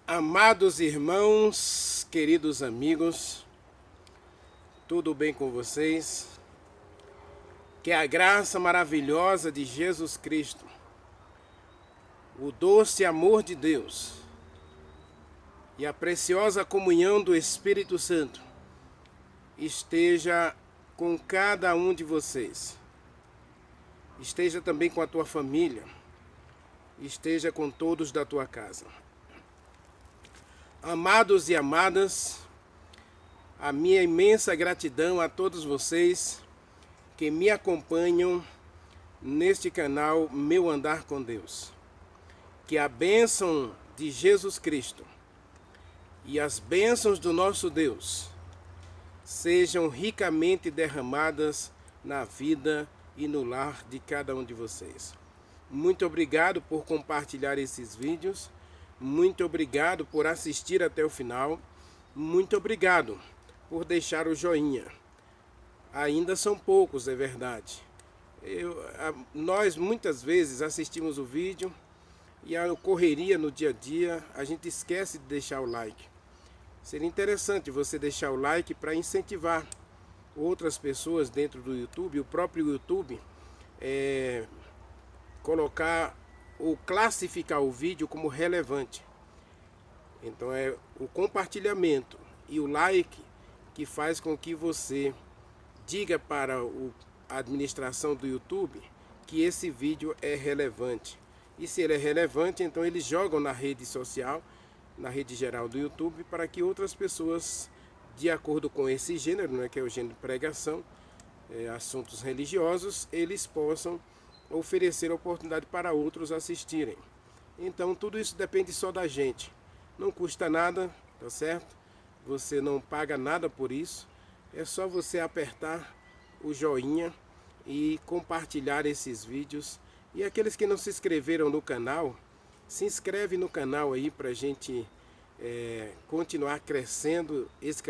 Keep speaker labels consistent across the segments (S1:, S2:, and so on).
S1: Amados irmãos, queridos amigos, tudo bem com vocês? Que a graça maravilhosa de Jesus Cristo, o doce amor de Deus e a preciosa comunhão do Espírito Santo esteja com cada um de vocês. Esteja também com a tua família, esteja com todos da tua casa. Amados e amadas, a minha imensa gratidão a todos vocês que me acompanham neste canal Meu Andar com Deus. Que a bênção de Jesus Cristo e as bênçãos do nosso Deus sejam ricamente derramadas na vida e no lar de cada um de vocês. Muito obrigado por compartilhar esses vídeos. Muito obrigado por assistir até o final. Muito obrigado por deixar o joinha. Ainda são poucos, é verdade. Nós muitas vezes assistimos o vídeo e a correria no dia a dia, a gente esquece de deixar o like. Seria interessante você deixar o like para incentivar outras pessoas dentro do YouTube, o próprio YouTube, colocar ou classificar o vídeo como relevante. Então é o compartilhamento e o like que faz com que você diga para a administração do YouTube que esse vídeo é relevante. E se ele é relevante, então eles jogam na rede social, na rede geral do YouTube, para que outras pessoas, de acordo com esse gênero, né, que é o gênero de pregação, assuntos religiosos, eles possam oferecer oportunidade para outros assistirem. Então tudo isso depende só da gente. Não custa nada, tá certo? Você não paga nada por isso. É só você apertar o joinha e compartilhar esses vídeos. E aqueles que não se inscreveram no canal, se inscreve no canal aí para a gente continuar crescendo, esse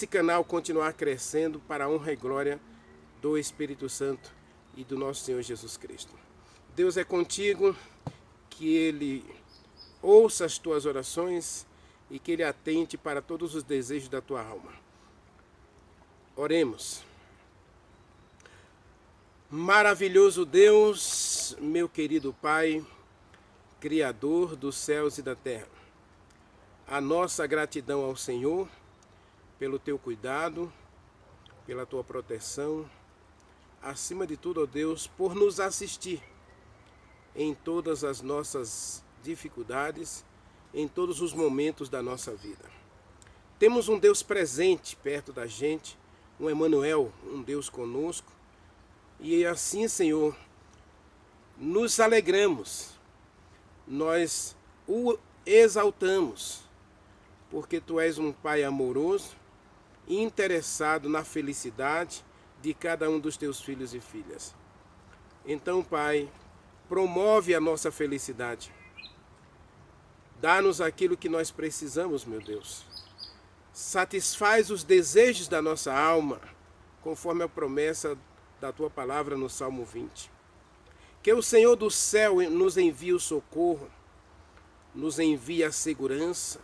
S1: canal continuar crescendo para a honra e glória do Espírito Santo e do nosso Senhor Jesus Cristo. Deus é contigo, que Ele ouça as tuas orações e que Ele atente para todos os desejos da tua alma. Oremos. Maravilhoso Deus, meu querido Pai, Criador dos céus e da terra, a nossa gratidão ao Senhor pelo teu cuidado, pela tua proteção, acima de tudo, ó Deus, por nos assistir em todas as nossas dificuldades, em todos os momentos da nossa vida. Temos um Deus presente perto da gente, um Emmanuel, um Deus conosco, e assim, Senhor, nos alegramos, nós o exaltamos, porque Tu és um Pai amoroso e interessado na felicidade de cada um dos Teus filhos e filhas. Então, Pai, promove a nossa felicidade. Dá-nos aquilo que nós precisamos, meu Deus. Satisfaz os desejos da nossa alma, conforme a promessa da Tua palavra no Salmo 20. Que o Senhor do céu nos envie o socorro, nos envie a segurança,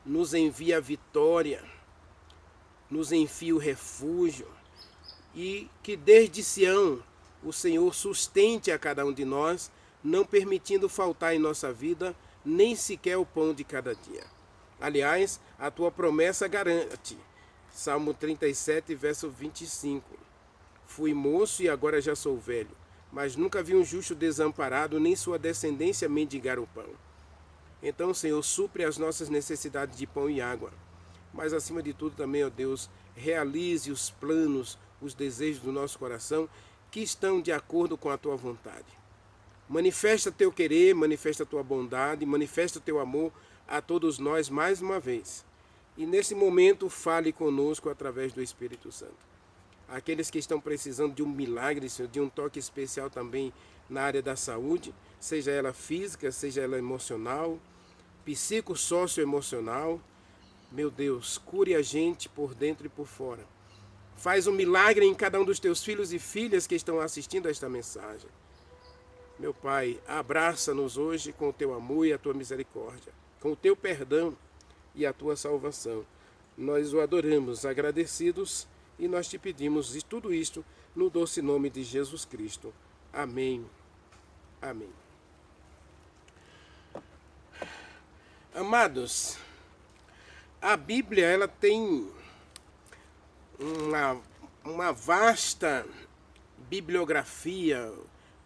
S1: nos envie a vitória, nos envie o refúgio, e que desde Sião o Senhor sustente a cada um de nós, não permitindo faltar em nossa vida nem sequer o pão de cada dia. Aliás, a tua promessa garante. Salmo 37, verso 25. Fui moço e agora já sou velho, mas nunca vi um justo desamparado, nem sua descendência mendigar o pão. Então, Senhor, supre as nossas necessidades de pão e água. Mas, acima de tudo, também, ó Deus, realize os planos, os desejos do nosso coração que estão de acordo com a Tua vontade. Manifesta Teu querer, manifesta Tua bondade, manifesta Teu amor a todos nós mais uma vez. E nesse momento, fale conosco através do Espírito Santo. Aqueles que estão precisando de um milagre, Senhor, de um toque especial também na área da saúde, seja ela física, seja ela emocional, psicossocioemocional. Meu Deus, cure a gente por dentro e por fora. Faz um milagre em cada um dos teus filhos e filhas que estão assistindo a esta mensagem. Meu Pai, abraça-nos hoje com o teu amor e a tua misericórdia, com o teu perdão e a tua salvação. Nós o adoramos, agradecidos, e nós te pedimos de tudo isto no doce nome de Jesus Cristo. Amém. Amém. Amados, a Bíblia ela tem uma vasta bibliografia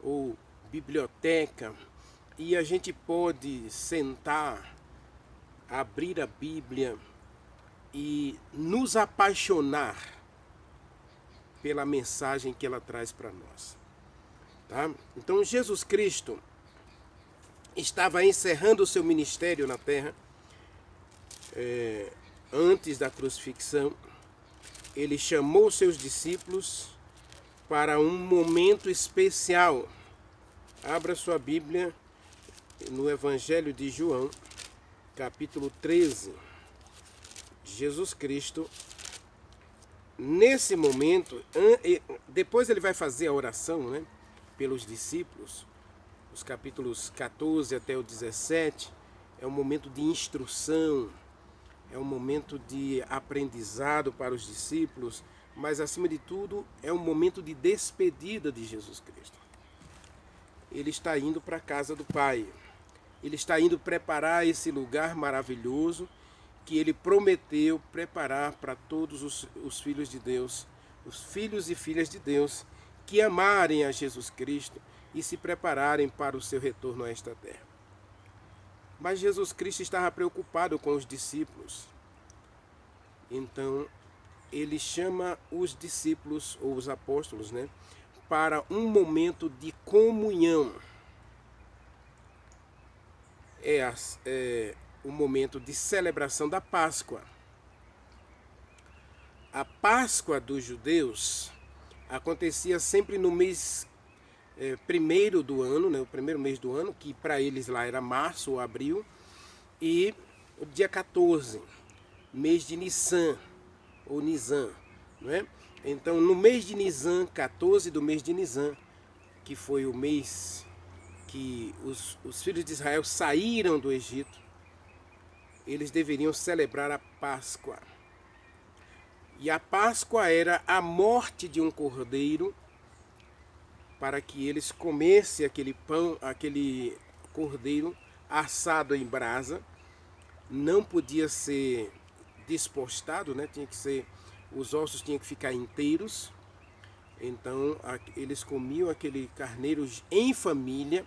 S1: ou biblioteca, e a gente pode sentar, abrir a Bíblia e nos apaixonar pela mensagem que ela traz para nós. Tá? Então Jesus Cristo estava encerrando o seu ministério na terra, antes da crucifixão. Ele chamou seus discípulos para um momento especial. Abra sua Bíblia no Evangelho de João, capítulo 13. Jesus Cristo, nesse momento, depois ele vai fazer a oração, né, pelos discípulos, os capítulos 14 até o 17, é um momento de instrução, é um momento de aprendizado para os discípulos, mas acima de tudo é um momento de despedida de Jesus Cristo. Ele está indo para a casa do Pai, ele está indo preparar esse lugar maravilhoso que ele prometeu preparar para todos os filhos de Deus, os filhos e filhas de Deus, que amarem a Jesus Cristo e se prepararem para o seu retorno a esta terra. Mas Jesus Cristo estava preocupado com os discípulos. Então, ele chama os discípulos, ou os apóstolos, né, para um momento de comunhão. É o momento de celebração da Páscoa. A Páscoa dos judeus acontecia sempre no mês primeiro do ano, né, o primeiro mês do ano, que para eles lá era março ou abril, e o dia 14, mês de Nissan, ou Nisan, não é? Então, no mês de Nisan, 14 do mês de Nisan, que foi o mês que os filhos de Israel saíram do Egito, eles deveriam celebrar a Páscoa. E a Páscoa era a morte de um cordeiro, para que eles comessem aquele pão, aquele cordeiro assado em brasa. Não podia ser despostado, né? Tinha que ser, os ossos tinham que ficar inteiros. Então eles comiam aquele carneiro em família.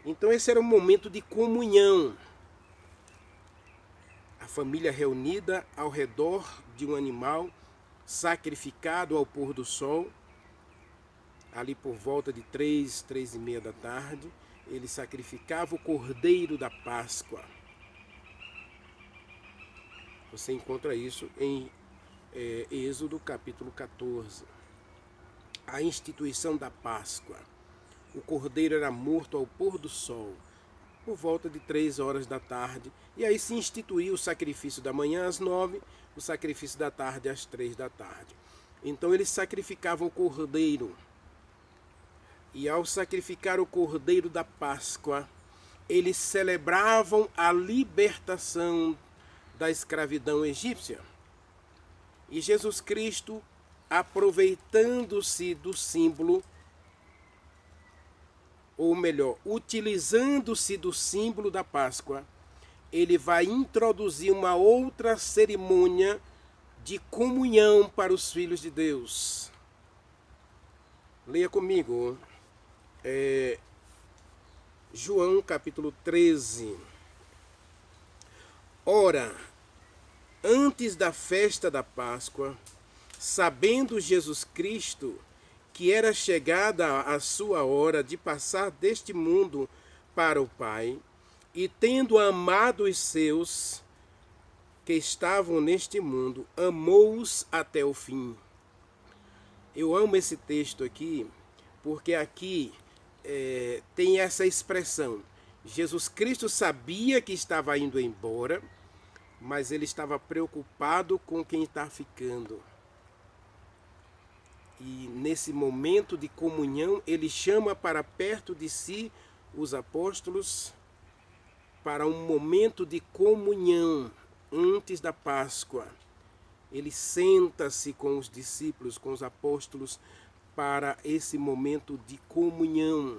S1: Então esse era um momento de comunhão. A família reunida ao redor de um animal sacrificado ao pôr do sol. Ali por volta de 3h30 da tarde, ele sacrificava o cordeiro da Páscoa. Você encontra isso em Êxodo capítulo 14. A instituição da Páscoa. O cordeiro era morto ao pôr do sol, por volta de 3h da tarde. E aí se instituiu o sacrifício da manhã às 9h, o sacrifício da tarde às 3h da tarde. Então eles sacrificavam o cordeiro. E ao sacrificar o cordeiro da Páscoa, eles celebravam a libertação da escravidão egípcia. E Jesus Cristo, aproveitando-se do símbolo, ou melhor, utilizando-se do símbolo da Páscoa, ele vai introduzir uma outra cerimônia de comunhão para os filhos de Deus. Leia comigo. João capítulo 13. Ora, antes da festa da Páscoa, sabendo Jesus Cristo que era chegada a sua hora de passar deste mundo para o Pai, e tendo amado os seus que estavam neste mundo, amou-os até o fim. Eu amo esse texto aqui, porque aqui tem essa expressão. Jesus Cristo sabia que estava indo embora, mas ele estava preocupado com quem está ficando. E nesse momento de comunhão, ele chama para perto de si os apóstolos para um momento de comunhão antes da Páscoa. Ele senta-se com os discípulos, com os apóstolos, para esse momento de comunhão.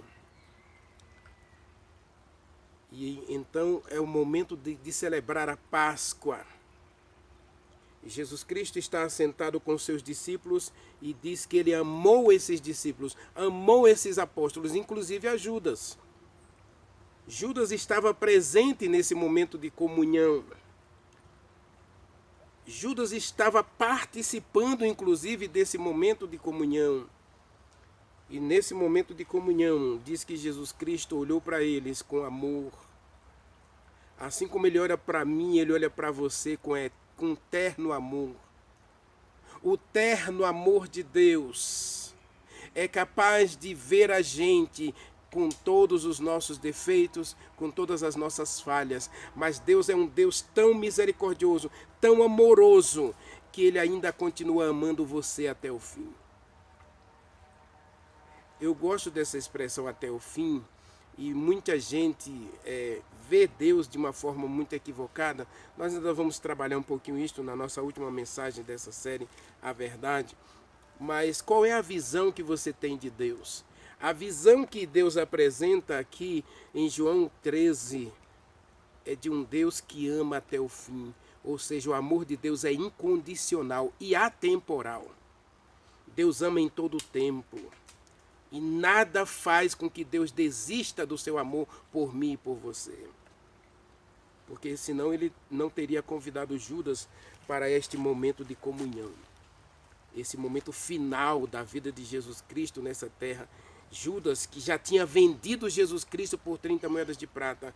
S1: E então é o momento de celebrar a Páscoa. Jesus Cristo está assentado com seus discípulos e diz que ele amou esses discípulos, amou esses apóstolos, inclusive a Judas. Judas estava presente nesse momento de comunhão. Judas estava participando, inclusive, desse momento de comunhão. E nesse momento de comunhão, diz que Jesus Cristo olhou para eles com amor. Assim como ele olha para mim, ele olha para você com terno amor. O terno amor de Deus é capaz de ver a gente com todos os nossos defeitos, com todas as nossas falhas. Mas Deus é um Deus tão misericordioso, tão amoroso, que Ele ainda continua amando você até o fim. Eu gosto dessa expressão até o fim, e muita gente vê Deus de uma forma muito equivocada. Nós ainda vamos trabalhar um pouquinho isso na nossa última mensagem dessa série, A Verdade. Mas qual é a visão que você tem de Deus? A visão que Deus apresenta aqui em João 13 é de um Deus que ama até o fim. Ou seja, o amor de Deus é incondicional e atemporal. Deus ama em todo o tempo. E nada faz com que Deus desista do seu amor por mim e por você. Porque senão ele não teria convidado Judas para este momento de comunhão. Esse momento final da vida de Jesus Cristo nessa terra. Judas, que já tinha vendido Jesus Cristo por 30 moedas de prata,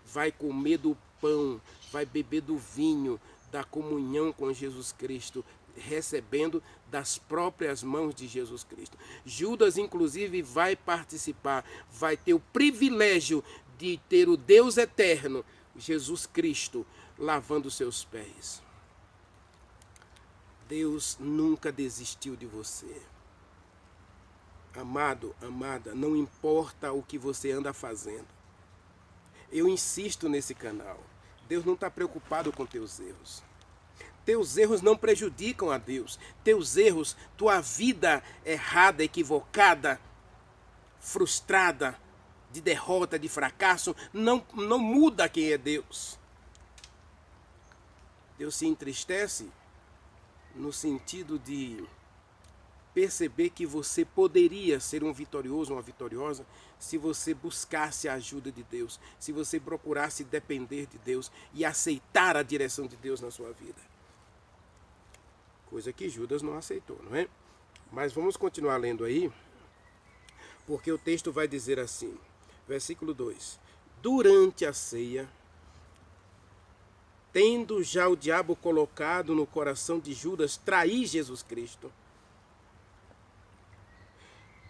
S1: vai comer do pão, vai beber do vinho, da comunhão com Jesus Cristo, recebendo das próprias mãos de Jesus Cristo. Judas, inclusive, vai participar, vai ter o privilégio de ter o Deus eterno, Jesus Cristo, lavando seus pés. Deus nunca desistiu de você. Amado, amada, não importa o que você anda fazendo. Eu insisto nesse canal. Deus não está preocupado com teus erros. Teus erros não prejudicam a Deus. Teus erros, tua vida errada, equivocada, frustrada, de derrota, de fracasso, não muda quem é Deus. Deus se entristece no sentido de perceber que você poderia ser um vitorioso, uma vitoriosa, se você buscasse a ajuda de Deus, se você procurasse depender de Deus e aceitar a direção de Deus na sua vida. Coisa que Judas não aceitou, não é? Mas vamos continuar lendo aí, porque o texto vai dizer assim, versículo 2. Durante a ceia, tendo já o diabo colocado no coração de Judas trair Jesus Cristo,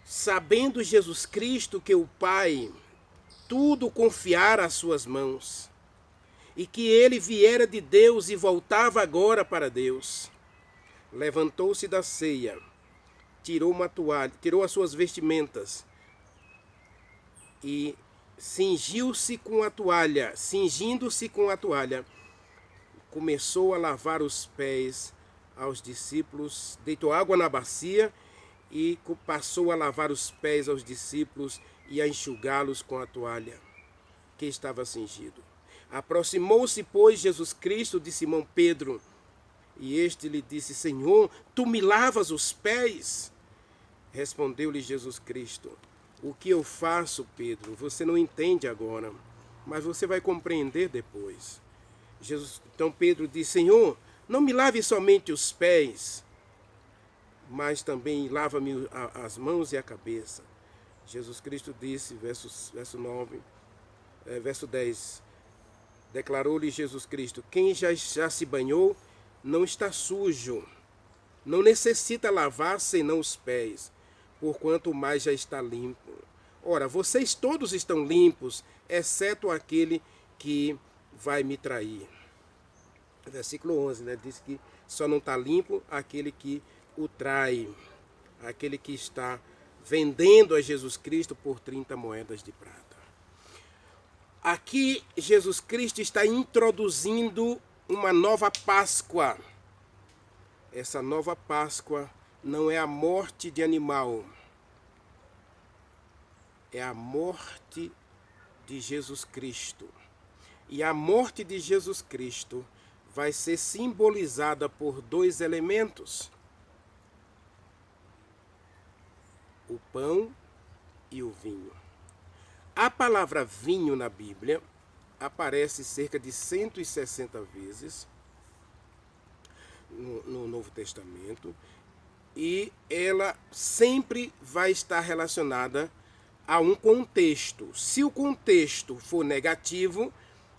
S1: sabendo Jesus Cristo que o Pai tudo confiara às suas mãos, e que ele viera de Deus e voltava agora para Deus, levantou-se da ceia, tirou uma toalha, tirou as suas vestimentas e cingindo-se com a toalha, começou a lavar os pés aos discípulos, deitou água na bacia e passou a lavar os pés aos discípulos e a enxugá-los com a toalha que estava cingido. Aproximou-se, pois, Jesus Cristo de Simão Pedro, e este lhe disse: Senhor, tu me lavas os pés? Respondeu-lhe Jesus Cristo: o que eu faço, Pedro, você não entende agora, mas você vai compreender depois. Então Pedro disse: Senhor, não me lave somente os pés, mas também lava-me as mãos e a cabeça. Jesus Cristo disse, verso 10, declarou-lhe Jesus Cristo: quem já se banhou não está sujo, não necessita lavar senão os pés, porquanto mais já está limpo. Ora, vocês todos estão limpos, exceto aquele que vai me trair. Versículo 11, diz que só não está limpo aquele que o trai. aquele que está vendendo a Jesus Cristo por 30 moedas de prata. Aqui Jesus Cristo está introduzindo uma nova Páscoa. Essa nova Páscoa não é a morte de animal, é a morte de Jesus Cristo. E a morte de Jesus Cristo vai ser simbolizada por 2 elementos: o pão e o vinho. A palavra vinho na Bíblia aparece cerca de 160 vezes no Novo Testamento, e ela sempre vai estar relacionada a um contexto. Se o contexto for negativo,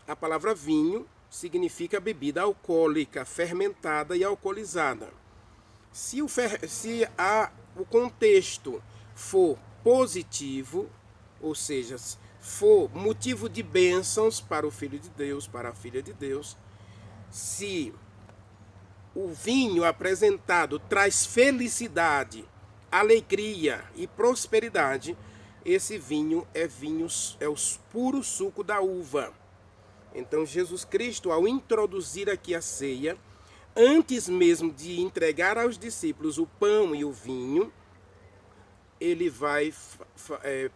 S1: a palavra vinho significa bebida alcoólica, fermentada e alcoolizada. Se o contexto for positivo, ou seja, for motivo de bênçãos para o Filho de Deus, para a Filha de Deus, se o vinho apresentado traz felicidade, alegria e prosperidade, esse vinho é o puro suco da uva. Então Jesus Cristo, ao introduzir aqui a ceia, antes mesmo de entregar aos discípulos o pão e o vinho, ele vai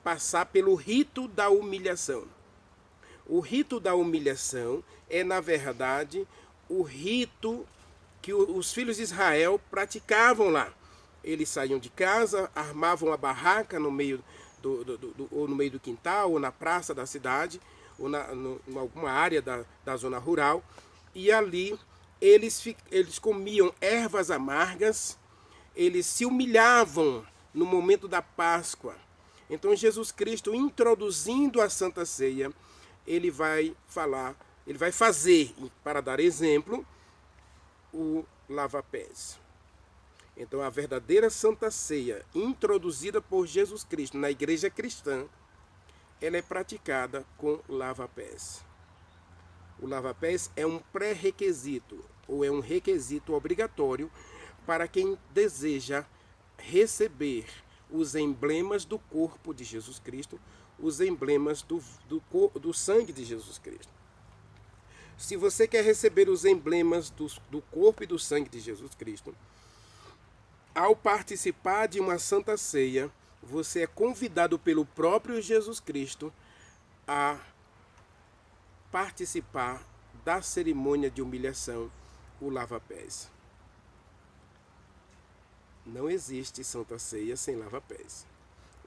S1: passar pelo rito da humilhação. O rito da humilhação é, na verdade, o rito que os filhos de Israel praticavam lá. Eles saíam de casa, armavam a barraca no meio ou no meio do quintal, ou na praça da cidade, ou em alguma área da zona rural, e ali eles comiam ervas amargas, eles se humilhavam no momento da Páscoa. Então Jesus Cristo, introduzindo a Santa Ceia, ele vai fazer, para dar exemplo, o lava-pés. Então a verdadeira Santa Ceia, introduzida por Jesus Cristo na igreja cristã, ela é praticada com lava-pés. O lava-pés é um pré-requisito, ou é um requisito obrigatório para quem deseja receber os emblemas do corpo de Jesus Cristo, os emblemas do sangue de Jesus Cristo. Se você quer receber os emblemas do corpo e do sangue de Jesus Cristo, ao participar de uma Santa Ceia, você é convidado pelo próprio Jesus Cristo a participar da cerimônia de humilhação, o lava-pés. Não existe Santa Ceia sem lava-pés.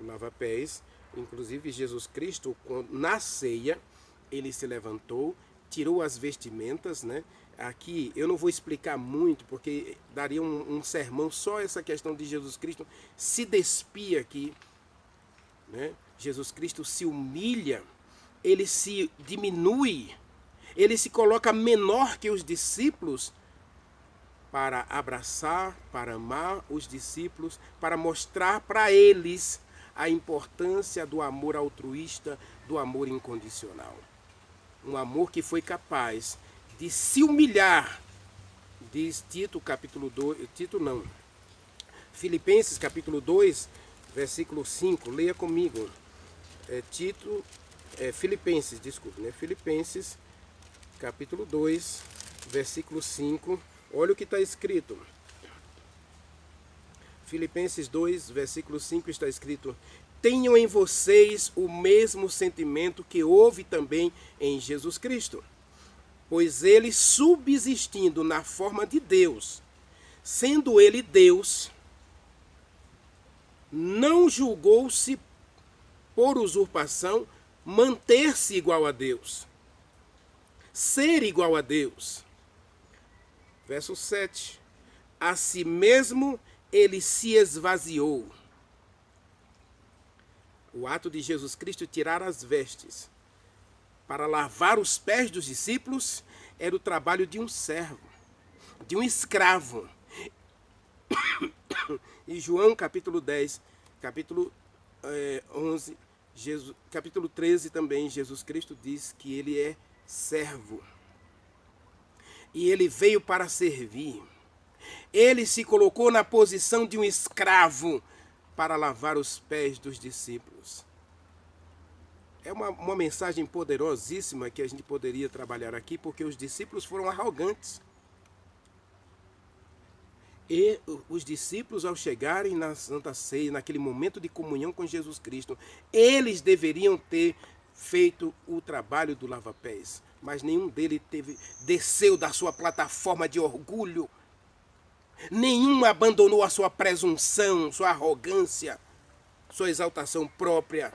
S1: O lava-pés, inclusive Jesus Cristo, na ceia, ele se levantou, tirou as vestimentas, né? Aqui eu não vou explicar muito, porque daria um sermão só essa questão de Jesus Cristo se despir aqui, né? Jesus Cristo se humilha, ele se diminui, ele se coloca menor que os discípulos, para abraçar, para amar os discípulos, para mostrar para eles a importância do amor altruísta, do amor incondicional. Um amor que foi capaz de se humilhar, diz Tito capítulo 2, Filipenses capítulo 2, versículo 5, leia comigo. Filipenses capítulo 2, versículo 5, olha o que está escrito. Filipenses 2, versículo 5 está escrito: tenham em vocês o mesmo sentimento que houve também em Jesus Cristo, pois ele, subsistindo na forma de Deus, sendo ele Deus, não julgou-se por usurpação manter-se igual a Deus, ser igual a Deus. Verso 7. A si mesmo ele se esvaziou. O ato de Jesus Cristo tirar as vestes para lavar os pés dos discípulos era o trabalho de um servo, de um escravo. E João capítulo 10, capítulo 11, capítulo 13 também, Jesus Cristo diz que ele é servo. E ele veio para servir. Ele se colocou na posição de um escravo para lavar os pés dos discípulos. É uma mensagem poderosíssima que a gente poderia trabalhar aqui, porque os discípulos foram arrogantes. E os discípulos, ao chegarem na Santa Ceia, naquele momento de comunhão com Jesus Cristo, eles deveriam ter feito o trabalho do lava-pés. Mas nenhum deles desceu da sua plataforma de orgulho. Nenhum abandonou a sua presunção, sua arrogância, sua exaltação própria.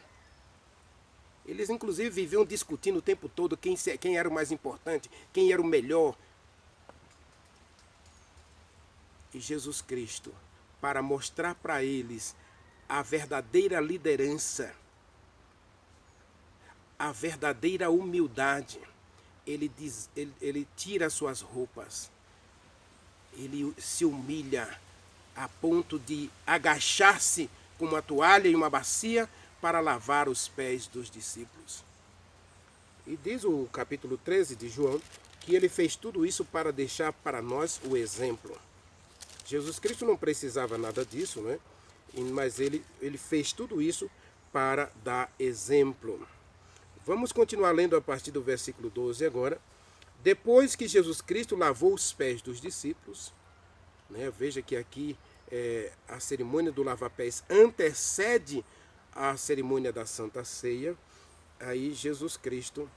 S1: Eles, inclusive, viviam discutindo o tempo todo quem era o mais importante, quem era o melhor. E Jesus Cristo, para mostrar para eles a verdadeira liderança, a verdadeira humildade, ele tira suas roupas, ele se humilha a ponto de agachar-se com uma toalha e uma bacia para lavar os pés dos discípulos. E diz o capítulo 13 de João que ele fez tudo isso para deixar para nós o exemplo. Jesus Cristo não precisava nada disso, né? Mas ele fez tudo isso para dar exemplo. Vamos continuar lendo a partir do versículo 12 agora. Depois que Jesus Cristo lavou os pés dos discípulos, né? Veja que aqui a cerimônia do lava-pés antecede a cerimônia da Santa Ceia. Aí Jesus Cristo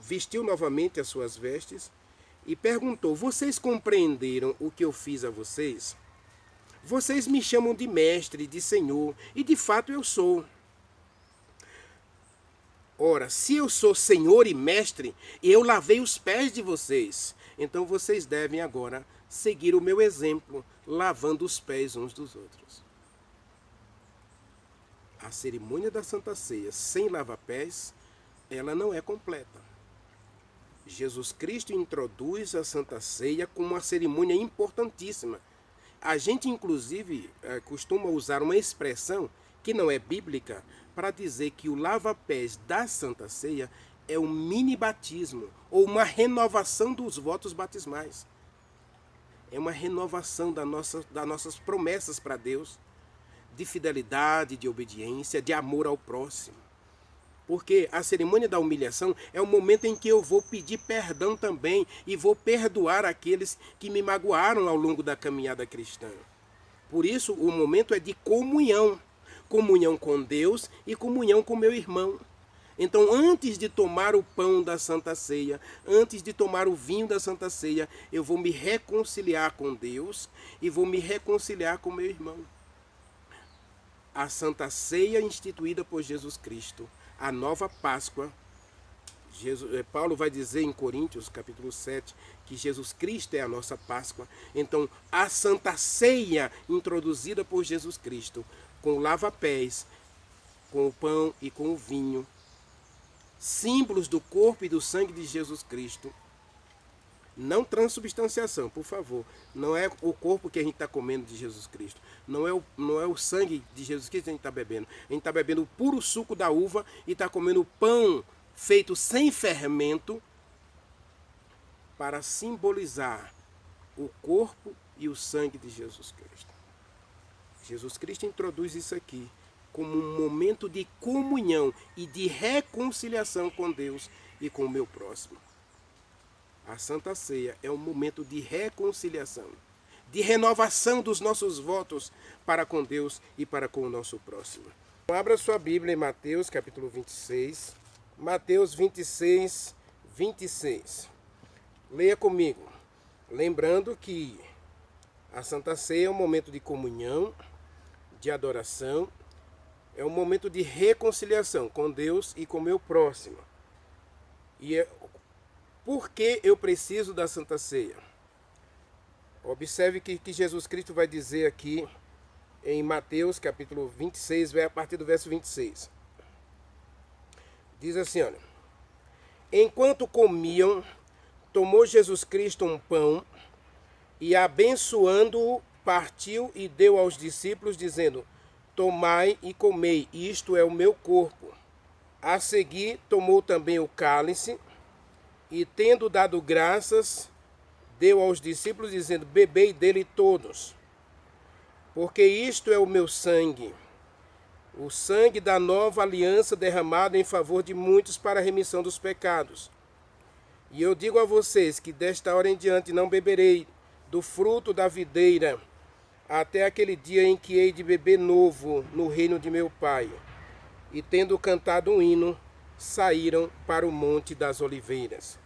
S1: vestiu novamente as suas vestes e perguntou: vocês compreenderam o que eu fiz a vocês? Vocês me chamam de mestre, de senhor, e de fato eu sou. Ora, se eu sou senhor e mestre, eu lavei os pés de vocês. Então vocês devem agora seguir o meu exemplo, lavando os pés uns dos outros. A cerimônia da Santa Ceia sem lava-pés, ela não é completa. Jesus Cristo introduz a Santa Ceia como uma cerimônia importantíssima. A gente, inclusive, costuma usar uma expressão que não é bíblica para dizer que o lava-pés da Santa Ceia é um mini batismo ou uma renovação dos votos batismais. É uma renovação das nossas promessas para Deus, de fidelidade, de obediência, de amor ao próximo. Porque a cerimônia da humilhação é o momento em que eu vou pedir perdão também e vou perdoar aqueles que me magoaram ao longo da caminhada cristã. Por isso, o momento é de comunhão. Comunhão com Deus e comunhão com meu irmão. Então, antes de tomar o pão da Santa Ceia, antes de tomar o vinho da Santa Ceia, eu vou me reconciliar com Deus e vou me reconciliar com meu irmão. A Santa Ceia instituída por Jesus Cristo, a nova Páscoa. Paulo vai dizer em Coríntios, capítulo 7, que Jesus Cristo é a nossa Páscoa. Então, a Santa Ceia introduzida por Jesus Cristo, com o lava-pés, com o pão e com o vinho, símbolos do corpo e do sangue de Jesus Cristo. Não transubstanciação, por favor. Não é o corpo que a gente está comendo de Jesus Cristo. Não é o sangue de Jesus Cristo que a gente está bebendo. A gente está bebendo o puro suco da uva e está comendo pão feito sem fermento para simbolizar o corpo e o sangue de Jesus Cristo. Jesus Cristo introduz isso aqui como um momento de comunhão e de reconciliação com Deus e com o meu próximo. A Santa Ceia é um momento de reconciliação, de renovação dos nossos votos para com Deus e para com o nosso próximo. Abra sua Bíblia em Mateus capítulo 26. Mateus 26, 26. Leia comigo. Lembrando que a Santa Ceia é um momento de comunhão, de adoração, é um momento de reconciliação com Deus e com o meu próximo. E por que eu preciso da Santa Ceia? Observe que Jesus Cristo vai dizer aqui em Mateus capítulo 26, a partir do verso 26. Diz assim, olha: enquanto comiam, tomou Jesus Cristo um pão e, abençoando-o, partiu e deu aos discípulos, dizendo: tomai e comei, isto é o meu corpo. A seguir, tomou também o cálice e, tendo dado graças, deu aos discípulos, dizendo: bebei dele todos. porque isto é o meu sangue, o sangue da nova aliança derramado em favor de muitos para a remissão dos pecados. E eu digo a vocês que desta hora em diante não beberei do fruto da videira, até aquele dia em que hei de beber novo no reino de meu Pai. E tendo cantado um hino, saíram para o Monte das Oliveiras.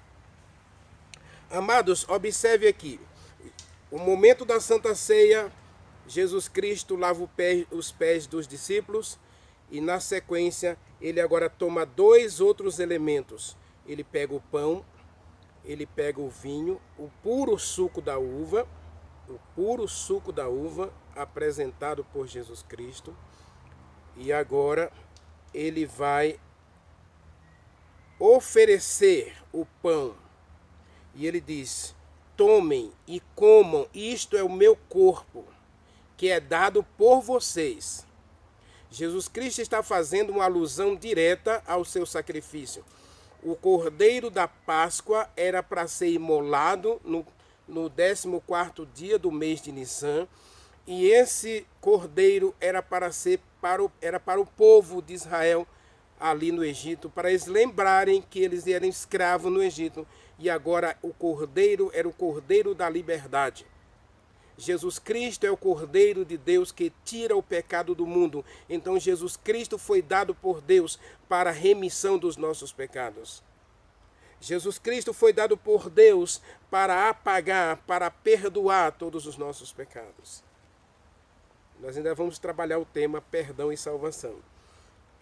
S1: Amados, observe aqui, o momento da Santa Ceia, Jesus Cristo lava os pés dos discípulos e na sequência ele agora toma dois outros elementos. Ele pega o pão, ele pega o vinho, o puro suco da uva apresentado por Jesus Cristo, e agora ele vai oferecer o pão. E ele diz: tomem e comam, isto é o meu corpo, que é dado por vocês. Jesus Cristo está fazendo uma alusão direta ao seu sacrifício. O cordeiro da Páscoa era para ser imolado no 14º dia do mês de Nissan, e esse cordeiro era para o povo de Israel ali no Egito, para eles lembrarem que eles eram escravos no Egito, e agora o cordeiro era o cordeiro da liberdade. Jesus Cristo é o Cordeiro de Deus que tira o pecado do mundo. Então Jesus Cristo foi dado por Deus para a remissão dos nossos pecados. Jesus Cristo foi dado por Deus para apagar, para perdoar todos os nossos pecados. Nós ainda vamos trabalhar o tema perdão e salvação.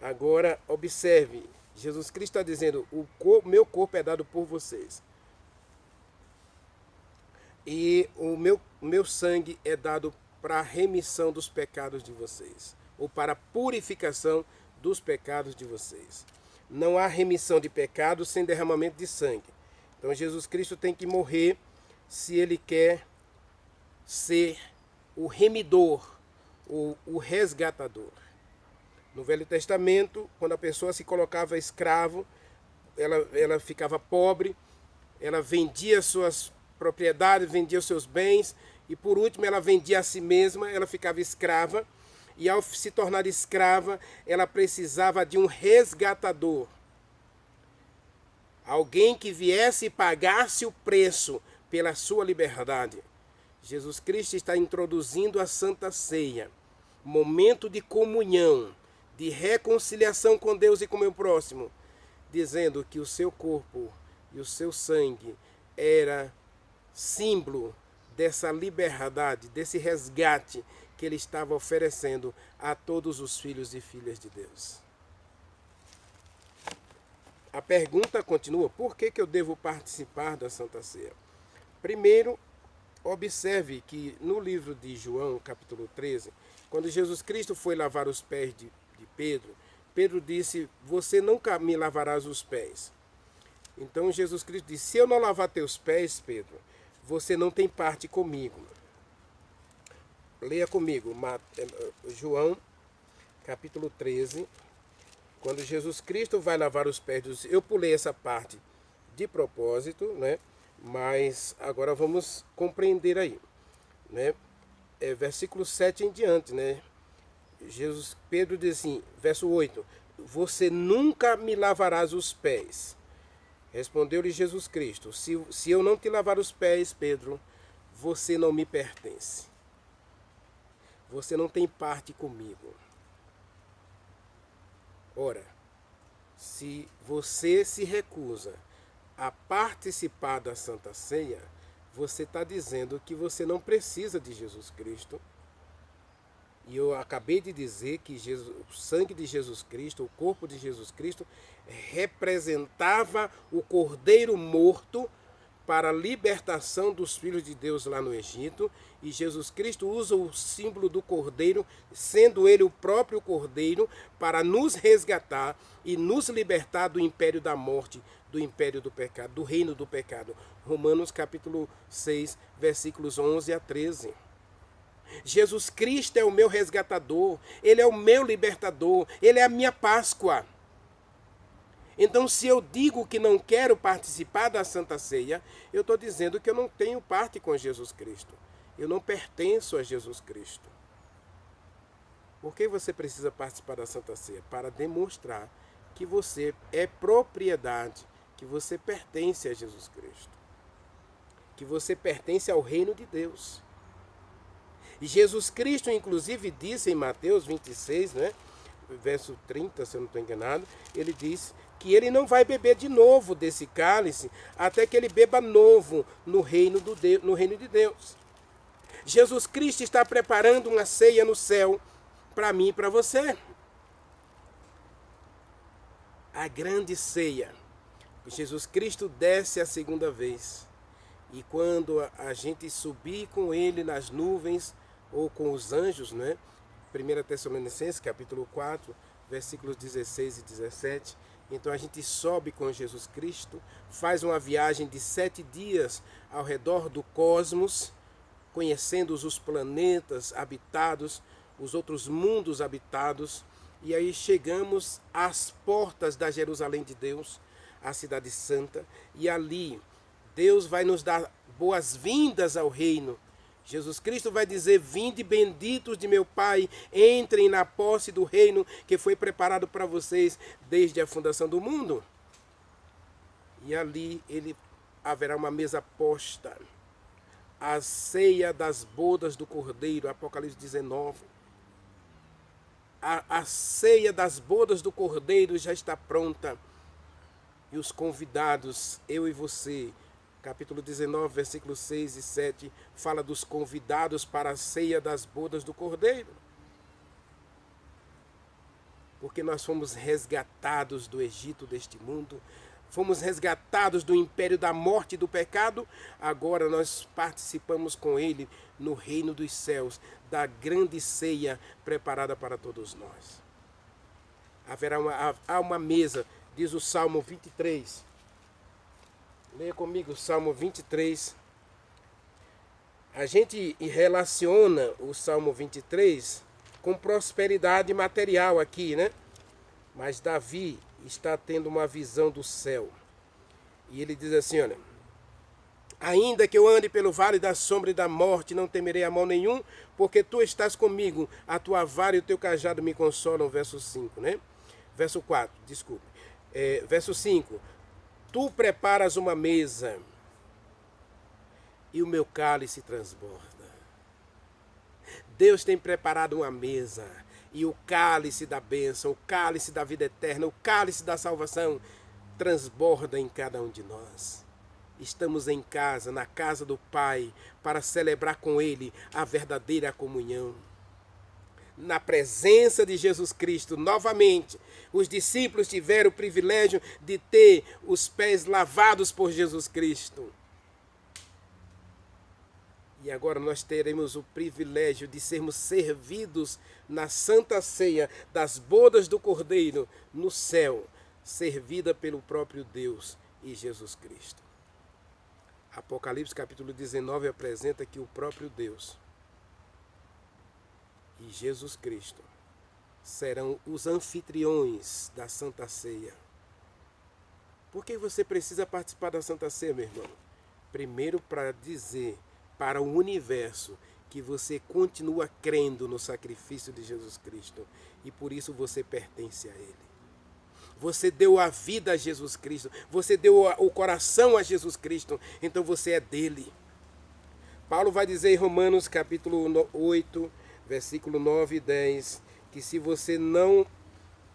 S1: Agora, observe, Jesus Cristo está dizendo: o meu corpo é dado por vocês. E o meu sangue é dado para a remissão dos pecados de vocês, ou para a purificação dos pecados de vocês. Não há remissão de pecados sem derramamento de sangue. Então Jesus Cristo tem que morrer se ele quer ser o remidor, o resgatador. No Velho Testamento, quando a pessoa se colocava escravo, ela ficava pobre, ela vendia suas propriedades, vendia os seus bens, e por último ela vendia a si mesma, ela ficava escrava, e ao se tornar escrava, ela precisava de um resgatador. Alguém que viesse e pagasse o preço pela sua liberdade. Jesus Cristo está introduzindo a Santa Ceia, momento de comunhão, de reconciliação com Deus e com o meu próximo, dizendo que o seu corpo e o seu sangue era símbolo dessa liberdade, desse resgate que ele estava oferecendo a todos os filhos e filhas de Deus. A pergunta continua: por que eu devo participar da Santa Ceia? Primeiro, observe que no livro de João, capítulo 13, quando Jesus Cristo foi lavar os pés de Pedro, Pedro disse: você nunca me lavarás os pés. Então Jesus Cristo disse: se eu não lavar teus pés, Pedro, você não tem parte comigo. Leia comigo, João, capítulo 13, quando Jesus Cristo vai lavar os pés dos... Eu pulei essa parte de propósito, né? Mas agora vamos compreender aí, né? Versículo 7 em diante, né? Pedro diz assim, verso 8: você nunca me lavarás os pés. Respondeu-lhe Jesus Cristo: se eu não te lavar os pés, Pedro, você não me pertence. Você não tem parte comigo. Ora, se você se recusa a participar da Santa Ceia, você está dizendo que você não precisa de Jesus Cristo. E eu acabei de dizer que o sangue de Jesus Cristo, o corpo de Jesus Cristo, representava o cordeiro morto para a libertação dos filhos de Deus lá no Egito. E Jesus Cristo usa o símbolo do cordeiro, sendo ele o próprio cordeiro, para nos resgatar e nos libertar do império da morte, do império do pecado, do reino do pecado. Romanos capítulo 6, versículos 11 a 13. Jesus Cristo é o meu resgatador, ele é o meu libertador, ele é a minha Páscoa. Então, se eu digo que não quero participar da Santa Ceia, eu estou dizendo que eu não tenho parte com Jesus Cristo. Eu não pertenço a Jesus Cristo. Por que você precisa participar da Santa Ceia? Para demonstrar que você é propriedade, que você pertence a Jesus Cristo, que você pertence ao reino de Deus. E Jesus Cristo, inclusive, disse em Mateus 26, né, verso 30, se eu não estou enganado, ele disse que ele não vai beber de novo desse cálice até que ele beba novo no reino de Deus. Jesus Cristo está preparando uma ceia no céu para mim e para você. A grande ceia. Jesus Cristo desce a segunda vez. E quando a gente subir com ele nas nuvens ou com os anjos, né? 1 Tessalonicenses, capítulo 4, versículos 16 e 17. Então a gente sobe com Jesus Cristo, faz uma viagem de 7 dias ao redor do cosmos, conhecendo os planetas habitados, os outros mundos habitados, e aí chegamos às portas da Jerusalém de Deus, a cidade santa, e ali Deus vai nos dar boas-vindas ao reino. Jesus Cristo vai dizer: vinde benditos de meu Pai, entrem na posse do reino que foi preparado para vocês desde a fundação do mundo. E ali haverá uma mesa posta, a ceia das bodas do Cordeiro, Apocalipse 19. A ceia das bodas do Cordeiro já está pronta. E os convidados, eu e você, capítulo 19, versículos 6 e 7, fala dos convidados para a ceia das bodas do Cordeiro. Porque nós fomos resgatados do Egito deste mundo, fomos resgatados do império da morte e do pecado, agora nós participamos com ele no reino dos céus, da grande ceia preparada para todos nós. Há uma mesa, diz o Salmo 23. Leia comigo o Salmo 23. A gente relaciona o Salmo 23 com prosperidade material aqui, né? Mas Davi está tendo uma visão do céu. E ele diz assim, olha: ainda que eu ande pelo vale da sombra e da morte, não temerei a mal nenhum, porque tu estás comigo, a tua vara e o teu cajado me consolam. Verso 5, né? Verso 4, desculpe. Verso 5. Tu preparas uma mesa e o meu cálice transborda. Deus tem preparado uma mesa e o cálice da bênção, o cálice da vida eterna, o cálice da salvação transborda em cada um de nós. Estamos em casa, na casa do Pai, para celebrar com Ele a verdadeira comunhão. Na presença de Jesus Cristo, novamente, os discípulos tiveram o privilégio de ter os pés lavados por Jesus Cristo. E agora nós teremos o privilégio de sermos servidos na Santa Ceia das bodas do Cordeiro no céu, servida pelo próprio Deus e Jesus Cristo. Apocalipse capítulo 19 apresenta que o próprio Deus e Jesus Cristo serão os anfitriões da Santa Ceia. Por que você precisa participar da Santa Ceia, meu irmão? Primeiro, para dizer para o universo que você continua crendo no sacrifício de Jesus Cristo e por isso você pertence a Ele. Você deu a vida a Jesus Cristo, você deu o coração a Jesus Cristo, então você é dele. Paulo vai dizer em Romanos capítulo 8, versículo 9 e 10, que se você não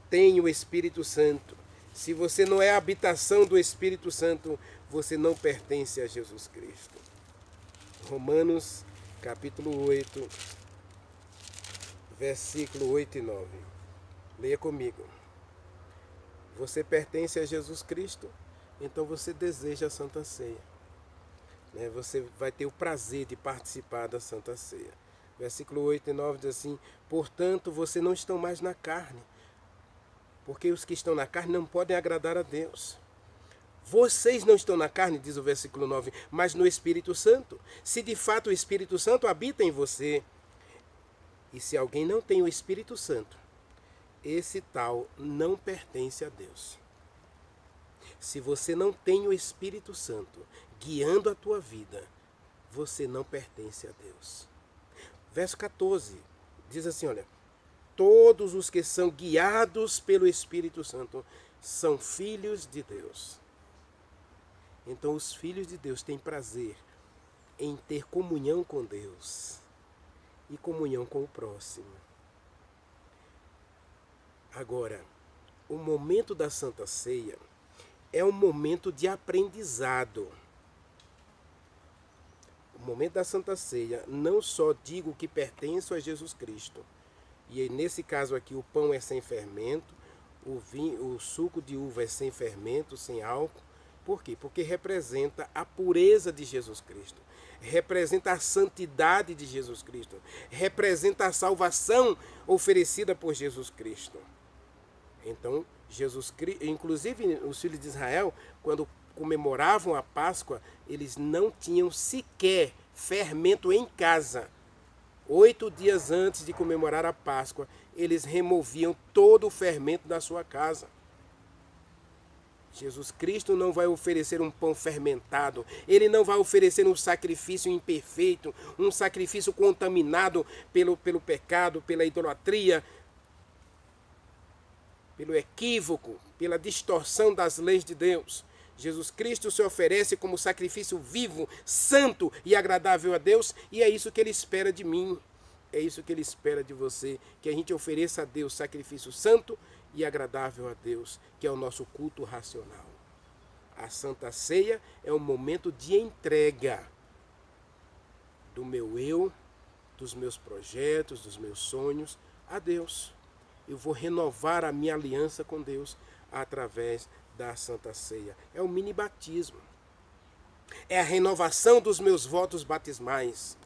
S1: tem o Espírito Santo, se você não é a habitação do Espírito Santo, você não pertence a Jesus Cristo. Romanos capítulo 8, versículo 8 e 9. Leia comigo. Você pertence a Jesus Cristo, então você deseja a Santa Ceia. Você vai ter o prazer de participar da Santa Ceia. Versículo 8 e 9 diz assim: portanto, vocês não estão mais na carne, porque os que estão na carne não podem agradar a Deus. Vocês não estão na carne, diz o versículo 9, mas no Espírito Santo. Se de fato o Espírito Santo habita em você, e se alguém não tem o Espírito Santo, esse tal não pertence a Deus. Se você não tem o Espírito Santo guiando a tua vida, você não pertence a Deus. Verso 14 diz assim, olha: todos os que são guiados pelo Espírito Santo são filhos de Deus. Então os filhos de Deus têm prazer em ter comunhão com Deus e comunhão com o próximo. Agora, o momento da Santa Ceia é um momento de aprendizado. O momento da Santa Ceia, não só digo que pertenço a Jesus Cristo, e nesse caso aqui o pão é sem fermento, o suco de uva é sem fermento, sem álcool. Por quê? Porque representa a pureza de Jesus Cristo, representa a santidade de Jesus Cristo, representa a salvação oferecida por Jesus Cristo. Então, Jesus Cristo, inclusive os filhos de Israel, quando comemoravam a Páscoa, eles não tinham sequer fermento em casa. 8 dias antes de comemorar a Páscoa, eles removiam todo o fermento da sua casa. Jesus Cristo não vai oferecer um pão fermentado, ele não vai oferecer um sacrifício imperfeito, um sacrifício contaminado pelo pecado, pela idolatria, pelo equívoco, pela distorção das leis de Deus. Jesus Cristo se oferece como sacrifício vivo, santo e agradável a Deus, e é isso que ele espera de mim, é isso que ele espera de você, que a gente ofereça a Deus sacrifício santo e agradável a Deus, que é o nosso culto racional. A Santa Ceia é um momento de entrega do meu eu, dos meus projetos, dos meus sonhos a Deus. Eu vou renovar a minha aliança com Deus através da Santa Ceia. É o mini batismo. É a renovação dos meus votos batismais.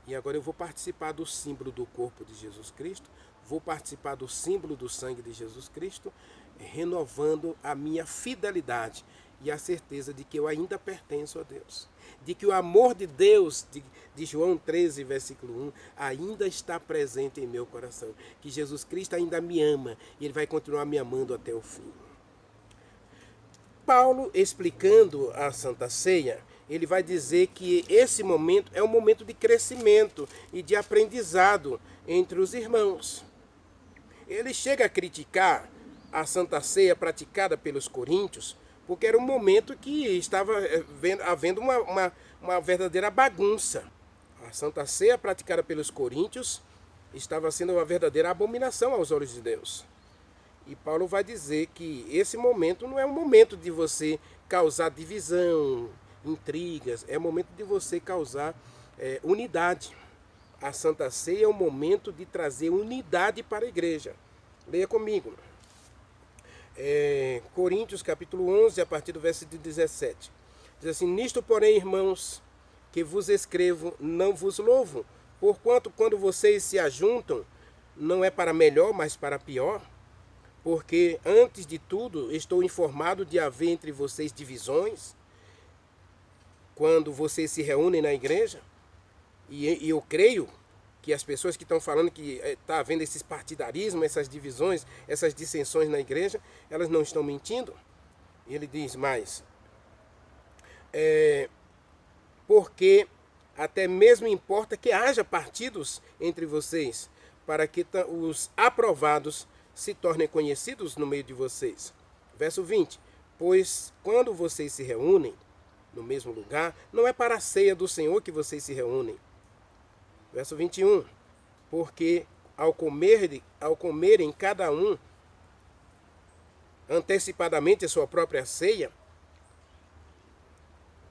S1: E agora eu vou participar do símbolo do corpo de Jesus Cristo, vou participar do símbolo do sangue de Jesus Cristo, renovando a minha fidelidade e a certeza de que eu ainda pertenço a Deus. De que o amor de Deus, de João 13, versículo 1, ainda está presente em meu coração. Que Jesus Cristo ainda me ama e Ele vai continuar me amando até o fim. Paulo, explicando a Santa Ceia, ele vai dizer que esse momento é um momento de crescimento e de aprendizado entre os irmãos. Ele chega a criticar a Santa Ceia praticada pelos coríntios, porque era um momento que estava havendo uma verdadeira bagunça. A Santa Ceia praticada pelos coríntios estava sendo uma verdadeira abominação aos olhos de Deus. E Paulo vai dizer que esse momento não é um momento de você causar divisão, intrigas, é o momento de você causar unidade. A Santa Ceia é um momento de trazer unidade para a igreja. Leia comigo. Coríntios capítulo 11, a partir do versículo 17. Diz assim: nisto, porém, irmãos, que vos escrevo, não vos louvo, porquanto quando vocês se ajuntam, não é para melhor, mas para pior. Porque, antes de tudo, estou informado de haver entre vocês divisões, quando vocês se reúnem na igreja, e eu creio que as pessoas que estão falando que está havendo esses partidarismos, essas divisões, essas dissensões na igreja, elas não estão mentindo. E ele diz mais, porque até mesmo importa que haja partidos entre vocês, para que os aprovados se tornem conhecidos no meio de vocês. Verso 20, pois quando vocês se reúnem no mesmo lugar, não é para a ceia do Senhor que vocês se reúnem. Verso 21, porque ao comerem cada um antecipadamente a sua própria ceia,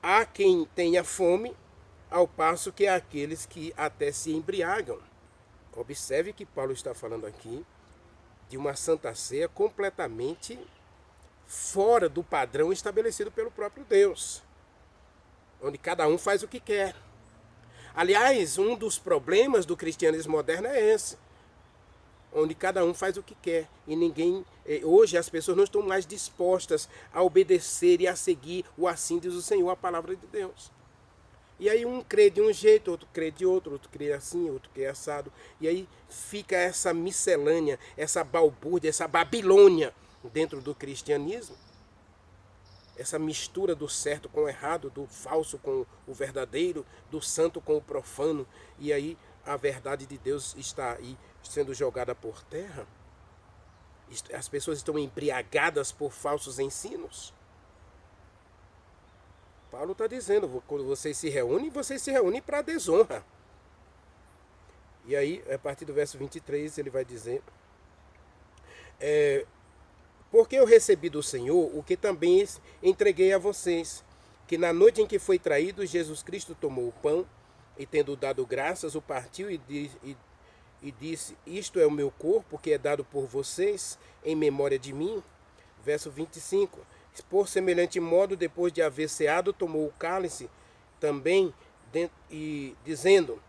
S1: há quem tenha fome, ao passo que há aqueles que até se embriagam. Observe que Paulo está falando aqui de uma Santa Ceia completamente fora do padrão estabelecido pelo próprio Deus, onde cada um faz o que quer. Aliás, um dos problemas do cristianismo moderno é esse, onde cada um faz o que quer e ninguém. Hoje as pessoas não estão mais dispostas a obedecer e a seguir o assim diz o Senhor, a palavra de Deus. E aí um crê de um jeito, outro crê de outro crê assim, outro crê assado. E aí fica essa miscelânea, essa balbúrdia, essa Babilônia dentro do cristianismo. Essa mistura do certo com o errado, do falso com o verdadeiro, do santo com o profano. E aí a verdade de Deus está aí sendo jogada por terra? As pessoas estão embriagadas por falsos ensinos? Paulo está dizendo, quando vocês se reúnem para a desonra. E aí, a partir do verso 23, ele vai dizer: porque eu recebi do Senhor o que também entreguei a vocês, que na noite em que foi traído, Jesus Cristo tomou o pão, e tendo dado graças, o partiu e disse: isto é o meu corpo, que é dado por vocês, em memória de mim. Verso 25. Por semelhante modo, depois de haver ceado, tomou o cálice também, e dizendo: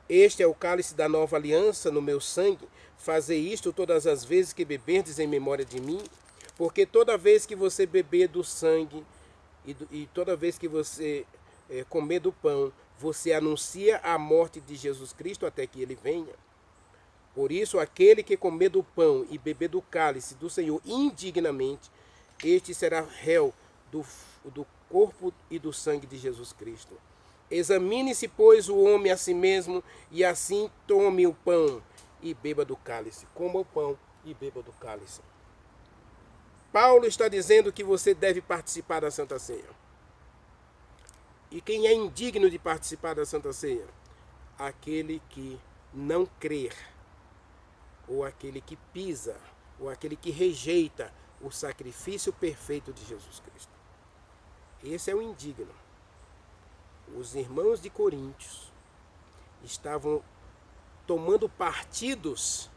S1: este é o cálice da nova aliança no meu sangue. Fazei isto todas as vezes que beberdes em memória de mim. Porque toda vez que você beber do sangue e toda vez que você comer do pão, você anuncia a morte de Jesus Cristo até que ele venha. Por isso, aquele que comer do pão e beber do cálice do Senhor indignamente, este será réu do corpo e do sangue de Jesus Cristo. Examine-se, pois, o homem a si mesmo, e assim tome o pão e beba do cálice. Coma o pão e beba do cálice. Paulo está dizendo que você deve participar da Santa Ceia. E quem é indigno de participar da Santa Ceia? Aquele que não crer, ou aquele que pisa, ou aquele que rejeita o sacrifício perfeito de Jesus Cristo. Esse é o indigno. Os irmãos de Coríntios estavam tomando partidos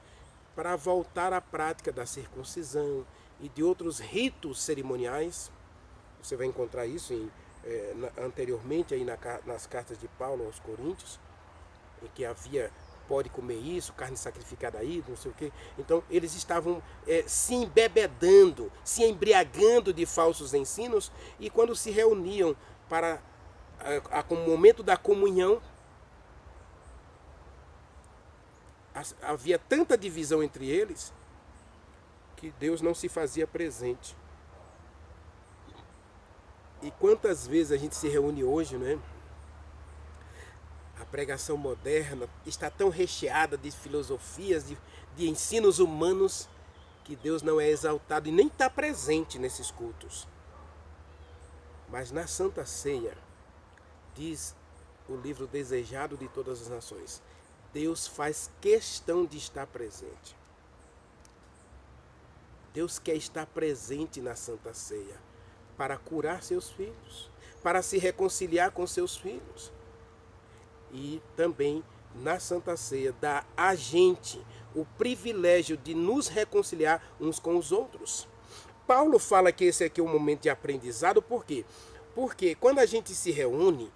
S1: para voltar à prática da circuncisão e de outros ritos cerimoniais. Você vai encontrar isso anteriormente aí nas cartas de Paulo aos Coríntios, em que havia: pode comer isso, carne sacrificada aí, não sei o quê. Então, eles estavam se embebedando, se embriagando de falsos ensinos, e quando se reuniam para o momento da comunhão, havia tanta divisão entre eles que Deus não se fazia presente. E quantas vezes a gente se reúne hoje, né? A pregação moderna está tão recheada de filosofias, de ensinos humanos, que Deus não é exaltado e nem está presente nesses cultos. Mas na Santa Ceia, diz o livro Desejado de Todas as Nações, Deus faz questão de estar presente. Deus quer estar presente na Santa Ceia para curar seus filhos, para se reconciliar com seus filhos. E também na Santa Ceia dá a gente o privilégio de nos reconciliar uns com os outros. Paulo fala que esse aqui é um momento de aprendizado. Por quê? Porque quando a gente se reúne,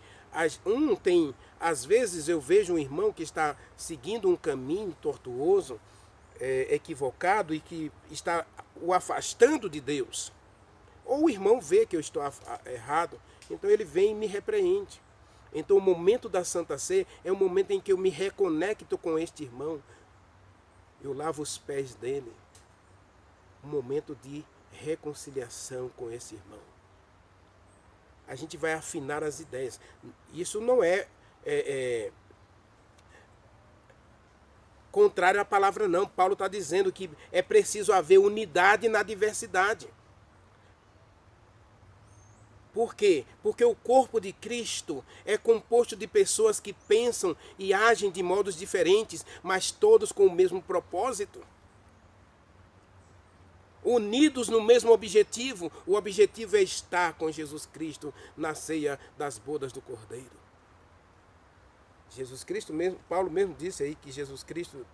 S1: às vezes eu vejo um irmão que está seguindo um caminho tortuoso, equivocado, e que está o afastando de Deus. Ou o irmão vê que eu estou errado, então ele vem e me repreende. Então o momento da Santa Ceia é o momento em que eu me reconecto com este irmão. Eu lavo os pés dele. Um momento de reconciliação com esse irmão. A gente vai afinar as ideias. Isso não é contrário à palavra, não. Paulo está dizendo que é preciso haver unidade na diversidade. Por quê? Porque o corpo de Cristo é composto de pessoas que pensam e agem de modos diferentes, mas todos com o mesmo propósito. Unidos no mesmo objetivo. O objetivo é estar com Jesus Cristo na ceia das bodas do Cordeiro. Jesus Cristo mesmo, Paulo mesmo disse aí que Jesus Cristo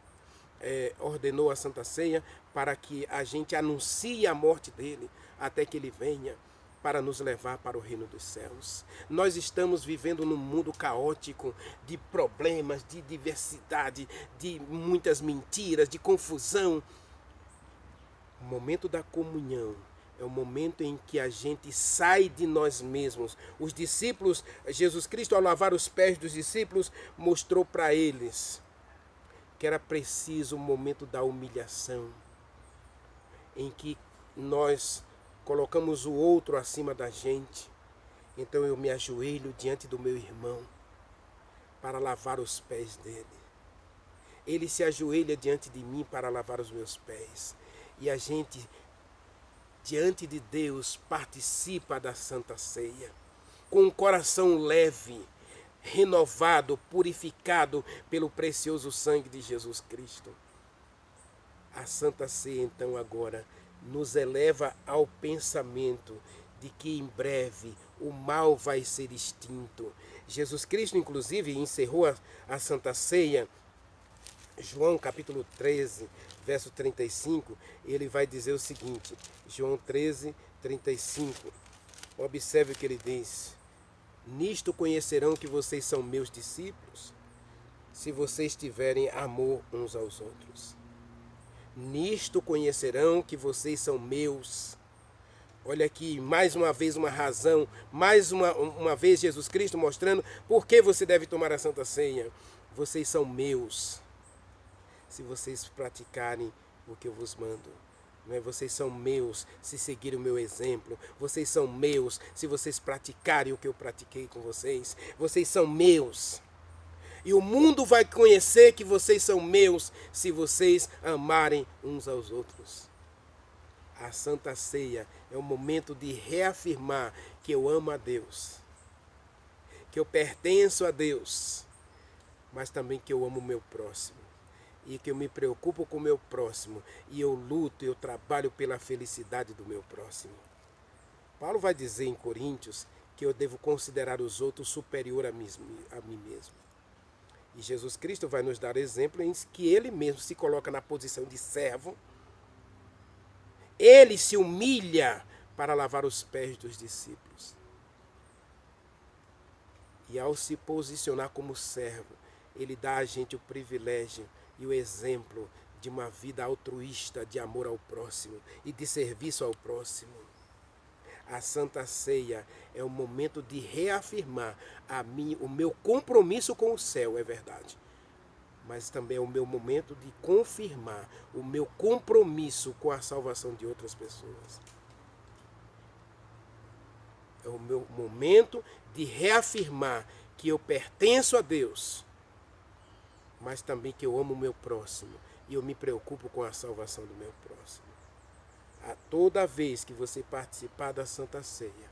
S1: ordenou a Santa Ceia para que a gente anuncie a morte dele até que ele venha para nos levar para o reino dos céus. Nós estamos vivendo num mundo caótico de problemas, de diversidade, de muitas mentiras, de confusão. O momento da comunhão é o momento em que a gente sai de nós mesmos. Os discípulos, Jesus Cristo, ao lavar os pés dos discípulos, mostrou para eles que era preciso o momento da humilhação, em que nós colocamos o outro acima da gente. Então eu me ajoelho diante do meu irmão para lavar os pés dele. ele se ajoelha diante de mim para lavar os meus pés. E a gente, diante de Deus, participa da Santa Ceia, com um coração leve, renovado, purificado pelo precioso sangue de Jesus Cristo. A Santa Ceia, então, agora, nos eleva ao pensamento de que em breve o mal vai ser extinto. Jesus Cristo, inclusive, encerrou a Santa Ceia, João capítulo 13, verso 35, ele vai dizer o seguinte, João 13, 35, observe o que ele diz: nisto conhecerão que vocês são meus discípulos, se vocês tiverem amor uns aos outros. Nisto conhecerão que vocês são meus. Olha aqui, mais uma vez uma razão, mais uma vez Jesus Cristo mostrando por que você deve tomar a Santa Ceia. Vocês são meus, se vocês praticarem o que eu vos mando. Não é? Vocês são meus se seguirem o meu exemplo. Vocês são meus se vocês praticarem o que eu pratiquei com vocês. Vocês são meus. E o mundo vai conhecer que vocês são meus se vocês amarem uns aos outros. A Santa Ceia é o momento de reafirmar que eu amo a Deus, que eu pertenço a Deus, mas também que eu amo o meu próximo. E que eu me preocupo com o meu próximo. E eu luto, eu trabalho pela felicidade do meu próximo. Paulo vai dizer em Coríntios que eu devo considerar os outros superior a mim mesmo. E Jesus Cristo vai nos dar exemplo em que ele mesmo se coloca na posição de servo. Ele se humilha para lavar os pés dos discípulos. E ao se posicionar como servo, ele dá a gente o privilégio e o exemplo de uma vida altruísta, de amor ao próximo e de serviço ao próximo. A Santa Ceia é o momento de reafirmar o meu compromisso com o céu, é verdade. Mas também é o meu momento de confirmar o meu compromisso com a salvação de outras pessoas. É o meu momento de reafirmar que eu pertenço a Deus, mas também que eu amo o meu próximo e eu me preocupo com a salvação do meu próximo. Toda vez que você participar da Santa Ceia,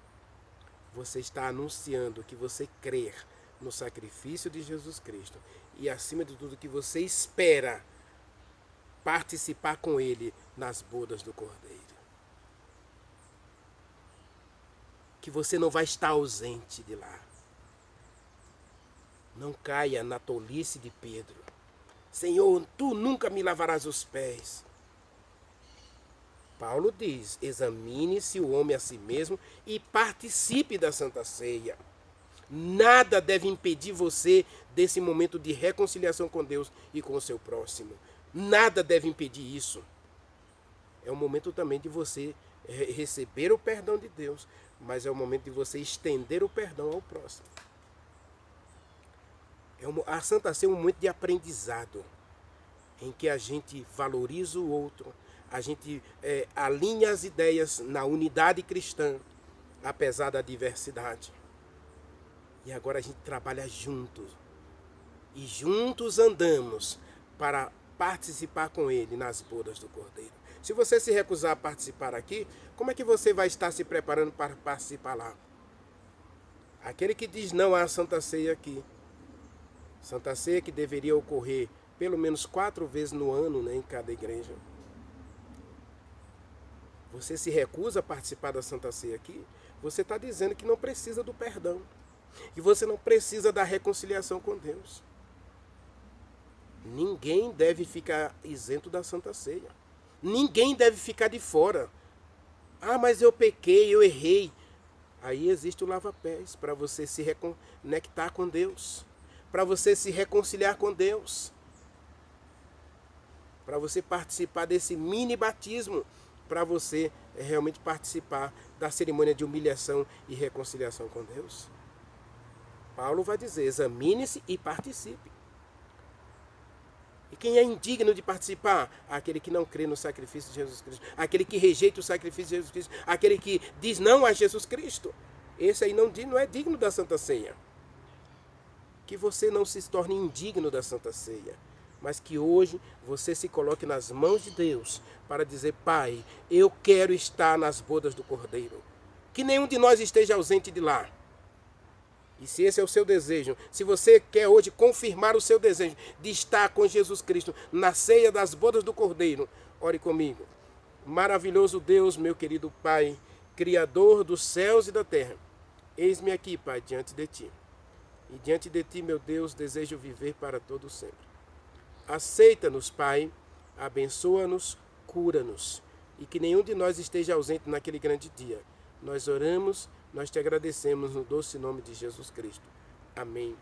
S1: você está anunciando que você crê no sacrifício de Jesus Cristo e, acima de tudo, que você espera participar com Ele nas bodas do Cordeiro. Que você não vai estar ausente de lá. Não caia na tolice de Pedro. Senhor, tu nunca me lavarás os pés. Paulo diz, examine-se o homem a si mesmo e participe da Santa Ceia. Nada deve impedir você desse momento de reconciliação com Deus e com o seu próximo. Nada deve impedir isso. É o momento também de você receber o perdão de Deus, mas é o momento de você estender o perdão ao próximo. A Santa Ceia é um momento de aprendizado, em que a gente valoriza o outro, a gente alinha as ideias na unidade cristã, apesar da diversidade. E agora a gente trabalha juntos. E juntos andamos para participar com Ele nas bodas do Cordeiro. Se você se recusar a participar aqui, como é que você vai estar se preparando para participar lá? Aquele que diz não à Santa Ceia aqui. Santa Ceia que deveria ocorrer pelo menos 4 vezes no ano, né, em cada igreja. Você se recusa a participar da Santa Ceia aqui, você está dizendo que não precisa do perdão. E você não precisa da reconciliação com Deus. Ninguém deve ficar isento da Santa Ceia. Ninguém deve ficar de fora. Ah, mas eu pequei, eu errei. Aí existe o lava-pés para você se reconectar com Deus. Para você se reconciliar com Deus. Para você participar desse mini batismo. Para você realmente participar da cerimônia de humilhação e reconciliação com Deus. Paulo vai dizer, examine-se e participe. E quem é indigno de participar? Aquele que não crê no sacrifício de Jesus Cristo. Aquele que rejeita o sacrifício de Jesus Cristo. Aquele que diz não a Jesus Cristo. Esse aí não é digno da Santa Ceia. Que você não se torne indigno da Santa Ceia. mas que hoje você se coloque nas mãos de Deus para dizer: Pai, eu quero estar nas bodas do Cordeiro. Que nenhum de nós esteja ausente de lá. E se esse é o seu desejo, se você quer hoje confirmar o seu desejo de estar com Jesus Cristo na ceia das bodas do Cordeiro, ore comigo. Maravilhoso Deus, meu querido Pai, Criador dos céus e da terra, eis-me aqui, Pai, diante de Ti. E diante de Ti, meu Deus, desejo viver para todo sempre. Aceita-nos, Pai, abençoa-nos, cura-nos, e que nenhum de nós esteja ausente naquele grande dia. Nós oramos, nós te agradecemos no doce nome de Jesus Cristo. Amém.